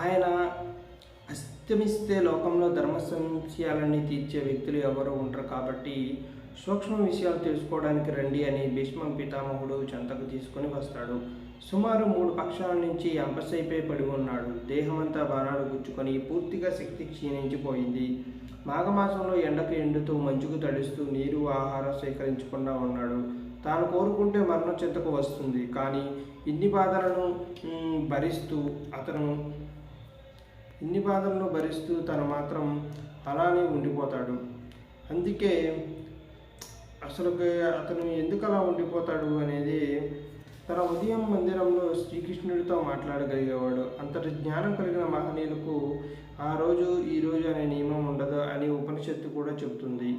ఆయన అస్తమిస్తే లోకంలో ధర్మ సంశయాలన్నీ తీర్చే వ్యక్తులు ఎవరు ఉండరు కాబట్టి సూక్ష్మ విషయాలు తెలుసుకోవడానికి రండి అని భీష్మ పితామహుడు చెంతకు తీసుకొని వస్తాడు. సుమారు 3 పక్షాల నుంచి అంపశయ్యపై పడి ఉన్నాడు. దేహమంతా బాణాలు గుచ్చుకొని పూర్తిగా శక్తి క్షీణించిపోయింది. మాఘమాసంలో ఎండకు ఎండుతూ మంచుకు తడుస్తూ నీరు ఆహారం సేకరించకుండా ఉన్నాడు. తాను కోరుకుంటే మరణం చెంతకు వస్తుంది. కానీ ఇన్ని బాధలను భరిస్తూ తను మాత్రం అలానే ఉండిపోతాడు. అందుకే అసలు అతను ఎందుకు అలా ఉండిపోతాడు అనేది తన ఉదయం మందిరంలో శ్రీకృష్ణుడితో మాట్లాడగలిగేవాడు. అంతటి జ్ఞానం కలిగిన మహనీయులకు ఆ రోజు ఈ రోజు అనే నియమం ఉండదు అని ఉపనిషత్తు కూడా చెబుతుంది.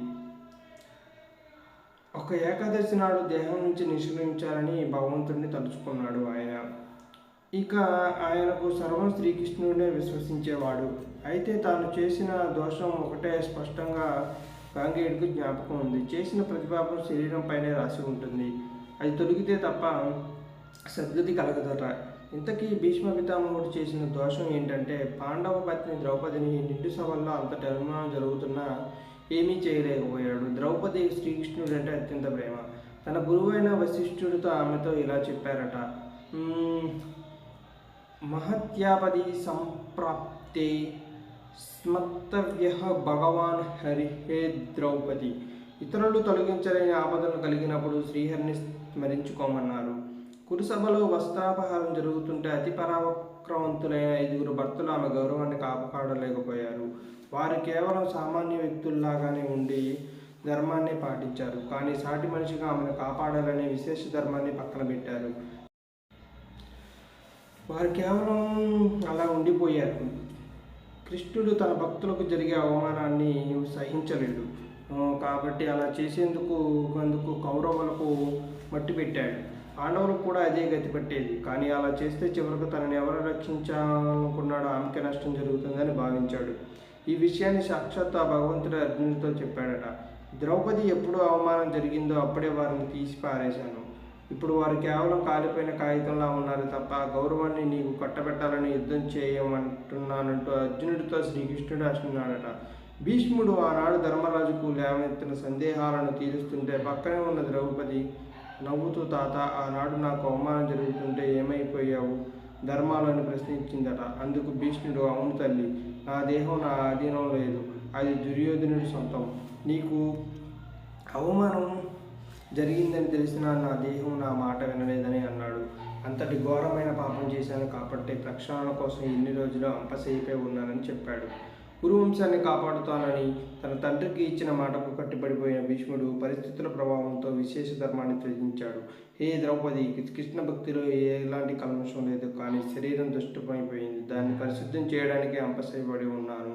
ఒక ఏకాదశి నాడు దేహం నుంచి నిష్క్రమించాలని భగవంతుడిని తలుచుకున్నాడు ఆయన. ఇక ఆయనకు సర్వం శ్రీకృష్ణుడినే విశ్వసించేవాడు. అయితే తాను చేసిన దోషం ఒకటే స్పష్టంగా గాంగేయుడికి జ్ఞాపకం ఉంది. చేసిన ప్రతిపాపం శరీరం పైనే రాసి ఉంటుంది. అది తొలగితే తప్ప సద్గతి కలగదట. ఇంతకీ భీష్మ పితామహుడు చేసిన దోషం ఏంటంటే పాండవ పత్ని ద్రౌపదిని నిండు సభల్లో అంతటి అనుమానం జరుగుతున్నా ఏమీ చేయలేకపోయాడు. ద్రౌపది శ్రీకృష్ణుడు అంటే అత్యంత ప్రేమ. తన గురువైన వశిష్ఠుడితో ఆమెతో ఇలా చెప్పారట. మహత్యాపది సంప్రాప్తే స్మర్తవ్య భగవాన్ హరిహే ద్రౌపది. ఇతరులు తొలగించలేని ఆపదలు కలిగినప్పుడు శ్రీహరిని స్మరించుకోమన్నారు. కురుసభలో వస్త్రాపహారం జరుగుతుంటే అతి పరాక్రమవంతులైన 5 భర్తలు ఆమె గౌరవాన్ని కాపాడలేకపోయారు. వారు కేవలం సామాన్య వ్యక్తుల్లాగానే ఉండి ధర్మాన్ని పాటించారు. కానీ సాటి మనిషిగా ఆమెను కాపాడాలనే విశేష ధర్మాన్ని పక్కన పెట్టారు. వారు కేవలం అలా ఉండిపోయారు. కృష్ణుడు తన భక్తులకు జరిగే అవమానాన్ని సహించలేడు. కాబట్టి అలా చేసేందుకు కౌరవులకు మట్టి పెట్టాడు. పాండవులకు కూడా అదే గతి పట్టేది. కానీ అలా చేస్తే చివరకు తనని ఎవరు రక్షించాలనుకున్నాడో ఆమెకే నష్టం జరుగుతుందని భావించాడు. ఈ విషయాన్ని సాక్షాత్ ఆ భగవంతుడు అర్జునుడితో చెప్పాడట. ద్రౌపది ఎప్పుడు అవమానం జరిగిందో అప్పుడే వారిని తీసి పారేశాను. ఇప్పుడు వారు కేవలం కాలిపోయిన కాగితంలా ఉన్నారు తప్ప గౌరవాన్ని నీకు కట్టబెట్టాలని యుద్ధం చేయమంటున్నానంటూ అర్జునుడితో శ్రీకృష్ణుడు అంటున్నాడట. భీష్ముడు ఆనాడు ధర్మరాజుకు లేవనెత్తిన సందేహాలను తీరుస్తుంటే పక్కనే ఉన్న ద్రౌపది నవ్వుతూ తాత ఆనాడు నాకు అవమానం జరుగుతుంటే ఏమైపోయావు ధర్మాలను ప్రశ్నించిందట. అందుకు భీష్ముడు అవును తల్లి, నా దేహం నా ఆధీనం లేదు, అది దుర్యోధనుడి సొంతం. నీకు అవమానం జరిగిందని తెలిసినా నా దేహం నా మాట వినలేదని అన్నాడు. అంతటి ఘోరమైన పాపం చేశాను కాబట్టి ప్రక్షాళన కోసం ఎన్ని రోజులు అంపశయ్యపై ఉన్నానని చెప్పాడు. కురువంశాన్ని కాపాడుతానని తన తండ్రికి ఇచ్చిన మాటకు కట్టుబడిపోయిన భీష్ముడు పరిస్థితుల ప్రభావంతో విశేష ధర్మాన్ని త్యజించాడు. హే ద్రౌపది, కృష్ణ భక్తిలో ఎలాంటి కల్మషం లేదు, కానీ శరీరం దుష్టమైపోయింది. దాన్ని పరిశుద్ధం చేయడానికి అంపశయ్యబడి ఉన్నాను.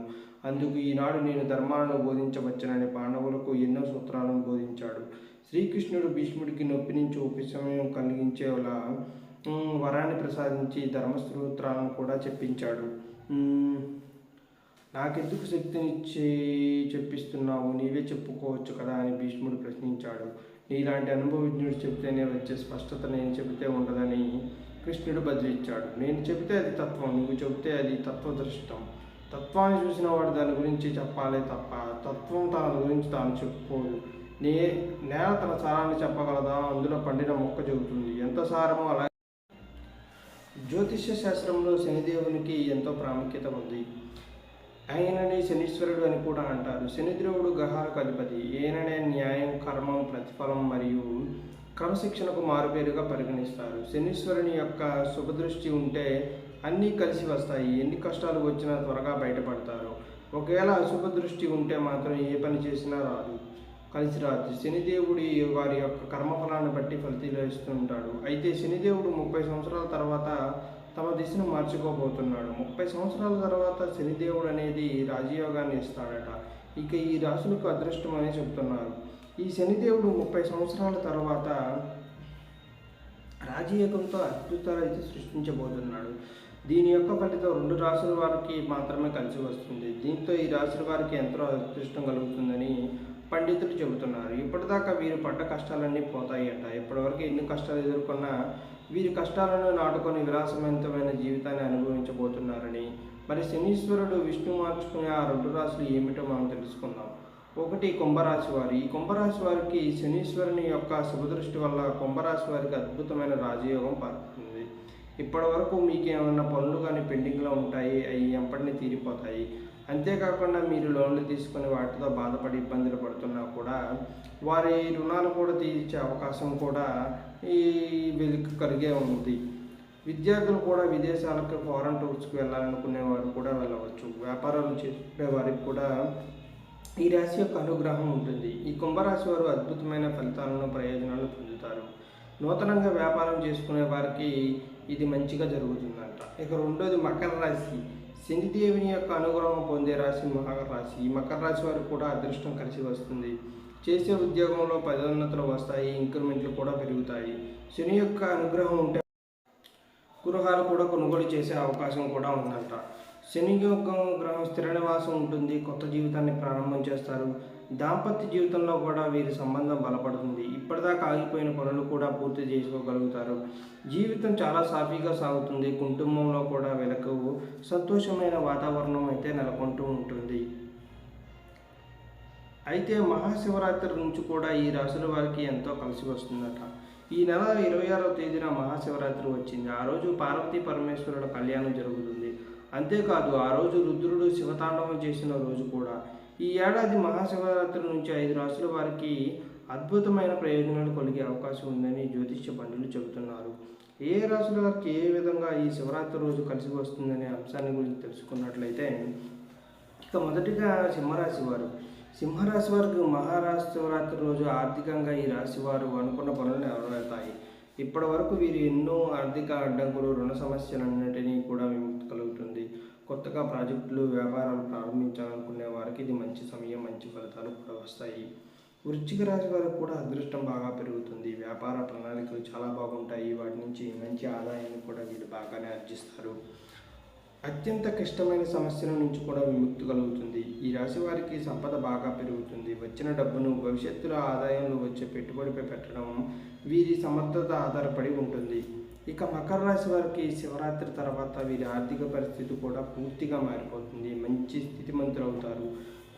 అందుకు ఈనాడు నేను ధర్మాలను బోధించవచ్చునని పాండవులకు ఎన్నో సూత్రాలను బోధించాడు. శ్రీకృష్ణుడు భీష్ముడికి నొప్పి నుంచి ఉపశమనం కలిగించేలా వరాన్ని ప్రసాదించి ధర్మసూత్రాలను కూడా చెప్పించాడు. నాకెందుకు శక్తినిచ్చి చెప్పిస్తున్నావు, నీవే చెప్పుకోవచ్చు కదా అని భీష్ముడు ప్రశ్నించాడు. నీలాంటి అనుభవజ్ఞుడు చెబితేనే వచ్చే స్పష్టత నేను చెబితే ఉండదని కృష్ణుడు బదిలిచ్చాడు. నేను చెబితే అది తత్వం, నువ్వు చెబితే అది తత్వదృష్టం. తత్వాన్ని చూసిన వాడు దాని గురించి చెప్పాలే తప్ప తత్వం తన గురించి తాను చెప్పుకోదు. నేల తన సారాన్ని చెప్పగలదా? అందులో పండిన మొక్క చెబుతుంది ఎంత సారమో. అలా జ్యోతిష్య శాస్త్రంలో శనిదేవునికి ఎంతో ప్రాముఖ్యత ఉంది. ఆయననే శనీశ్వరుడు అని కూడా అంటారు. శనిదేవుడు గ్రహాలకు అధిపతి. ఈయననే న్యాయం, కర్మం, ప్రతిఫలం మరియు క్రమశిక్షణకు మారుపేరుగా పరిగణిస్తారు. శనీశ్వరుని యొక్క శుభదృష్టి ఉంటే అన్నీ కలిసి వస్తాయి. ఎన్ని కష్టాలు వచ్చినా త్వరగా బయటపడతారు. ఒకవేళ అశుభ దృష్టి ఉంటే మాత్రం ఏ పని చేసినా కలిసి రాదు. శనిదేవుడి వారి యొక్క కర్మఫలాన్ని బట్టి ఫలితాలు ఇస్తుంటాడు. అయితే శనిదేవుడు 30 సంవత్సరాల తర్వాత తమ దిశను మార్చుకోబోతున్నాడు. 30 సంవత్సరాల తర్వాత శనిదేవుడు అనేది రాజయోగాన్ని ఇస్తాడట. ఇక ఈ రాశులకు అదృష్టం అని చెప్తున్నారు. ఈ శనిదేవుడు 30 సంవత్సరాల తర్వాత రాజయోగంతో అద్భుతాలు అయితే సృష్టించబోతున్నాడు. దీని యొక్క ఫలితం 2 రాశుల వారికి మాత్రమే కలిసి వస్తుంది. దీంతో ఈ రాశుల వారికి ఎంతో అదృష్టం కలుగుతుందని పండితులు చెబుతున్నారు. ఇప్పటిదాకా వీరు పడ్డ కష్టాలన్నీ పోతాయి అంట. ఇప్పటివరకు ఎన్ని కష్టాలు ఎదుర్కొన్నా వీరి కష్టాలను నాటుకొని విలాసవంతమైన జీవితాన్ని అనుభవించబోతున్నారని. మరి శనీశ్వరుడు విష్ణు మార్చుకునే ఆ 2 రాశులు ఏమిటో మనం తెలుసుకుందాం. ఒకటి కుంభరాశి వారు. ఈ కుంభరాశి వారికి శనీశ్వరుని యొక్క శుభదృష్టి వల్ల కుంభరాశి వారికి అద్భుతమైన రాజయోగం పడుతుంది. ఇప్పటి వరకు మీకు ఏమైనా పనులు కానీ పెండింగ్లో ఉంటాయి, అవి వెంటనే తీరిపోతాయి. అంతేకాకుండా మీరు లోన్లు తీసుకొని వాటితో బాధపడి ఇబ్బందులు పడుతున్నా కూడా వారి రుణాలు కూడా తీర్చే అవకాశం కూడా ఈ వీళ్ళకి కలిగే ఉంది. విద్యార్థులు కూడా విదేశాలకు ఫారెన్ టూర్స్కి వెళ్ళాలనుకునే వారు కూడా వెళ్ళవచ్చు. వ్యాపారాలు చేసుకునే వారికి కూడా ఈ రాశి యొక్క అనుగ్రహం ఉంటుంది. ఈ కుంభరాశి వారు అద్భుతమైన ఫలితాలను ప్రయోజనాలను పొందుతారు. నూతనంగా వ్యాపారం చేసుకునే వారికి ఇది మంచిగా జరుగుతుందంట. ఇక రెండోది మకర రాశి. శనిదేవుని యొక్క అనుగ్రహం పొందే రాశి మకర రాశి. ఈ మకర రాశి వారికి కూడా అదృష్టం కలిసి వస్తుంది. చేసే ఉద్యోగంలో పదోన్నతులు వస్తాయి, ఇంక్రిమెంట్లు కూడా పెరుగుతాయి. శని యొక్క అనుగ్రహం ఉంటే గృహాలు కూడా కొనుగోలు చేసే అవకాశం కూడా ఉందంట. శని యొక్క గ్రహం స్థిర నివాసం ఉంటుంది. కొత్త జీవితాన్ని ప్రారంభం చేస్తారు. దాంపత్య జీవితంలో కూడా వీరి సంబంధం బలపడుతుంది. ఇప్పటిదాకా ఆగిపోయిన పనులు కూడా పూర్తి చేసుకోగలుగుతారు. జీవితం చాలా సాఫీగా సాగుతుంది. కుటుంబంలో కూడా వీళ్ళకు సంతోషమైన వాతావరణం అయితే నెలకొంటూ ఉంటుంది. అయితే మహాశివరాత్రి నుంచి కూడా ఈ రాశుల వారికి ఎంతో కలిసి వస్తుందట. ఈ నెల 26వ తేదీన మహాశివరాత్రి వచ్చింది. ఆ రోజు పార్వతీ పరమేశ్వరుల కళ్యాణం జరుగుతుంది. అంతేకాదు ఆ రోజు రుద్రుడు శివతాండవం చేసిన రోజు కూడా. ఈ ఏడాది మహాశివరాత్రి నుంచి 5 రాశుల వారికి అద్భుతమైన ప్రయోజనాలు కలిగే అవకాశం ఉందని జ్యోతిష్య పండితులు చెబుతున్నారు. ఏ రాశుల వారికి ఏ విధంగా ఈ శివరాత్రి రోజు కలిసి వస్తుందనే అంశాన్ని గురించి తెలుసుకున్నట్లయితే, ఇక మొదటిగా సింహరాశి వారు. సింహరాశి వారికి మహాశివరాత్రి రోజు ఆర్థికంగా ఈ రాశి వారు అనుకున్న పనులు నెరవేరుతాయి. ఇప్పటి వరకు వీరు ఎన్నో ఆర్థిక అడ్డంకులు, రుణ సమస్యలన్నింటినీ కూడా విముక్తి కలుగుతుంది. కొత్తగా ప్రాజెక్టులు, వ్యాపారాలు ప్రారంభించాలనుకునే వారికి ఇది మంచి సమయం, మంచి ఫలితాలు కూడా వస్తాయి. వృశ్చిక రాశి వారికి కూడా అదృష్టం బాగా పెరుగుతుంది. వ్యాపార ప్రణాళికలు చాలా బాగుంటాయి. వాటి నుంచి మంచి ఆదాయాన్ని కూడా వీళ్ళు బాగానే ఆర్జిస్తారు. అత్యంత క్లిష్టమైన సమస్యల నుంచి కూడా విముక్తి కలుగుతుంది. ఈ రాశి వారికి సంపద బాగా పెరుగుతుంది. వచ్చిన డబ్బును భవిష్యత్తులో ఆదాయంలో వచ్చే పెట్టుబడిపై పెట్టడం వీరి సమర్థత ఆధారపడి ఉంటుంది. ఇక మకర రాశి వారికి శివరాత్రి తర్వాత వీరి ఆర్థిక పరిస్థితి కూడా పూర్తిగా మారిపోతుంది. మంచి స్థితిమంతులు అవుతారు.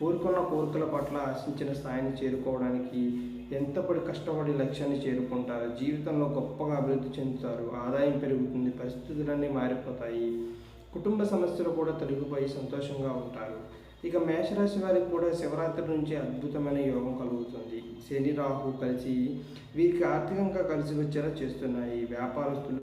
కోరుకున్న కోరికల పట్ల ఆశించిన స్థాయిని చేరుకోవడానికి కష్టపడి లక్ష్యాన్ని చేరుకుంటారు. జీవితంలో గొప్పగా అభివృద్ధి చెందుతారు. ఆదాయం పెరుగుతుంది. పరిస్థితులన్నీ మారిపోతాయి. కుటుంబ సమస్యలు కూడా తొలగిపోయి సంతోషంగా ఉంటారు. ఇక మేషరాశి వారికి కూడా శివరాత్రి నుంచి అద్భుతమైన యోగం కలుగుతుంది. శని రాహు కలిసి వీరికి ఆర్థికంగా కలిసి వచ్చేలా చేస్తున్నాయి. వ్యాపారస్తులు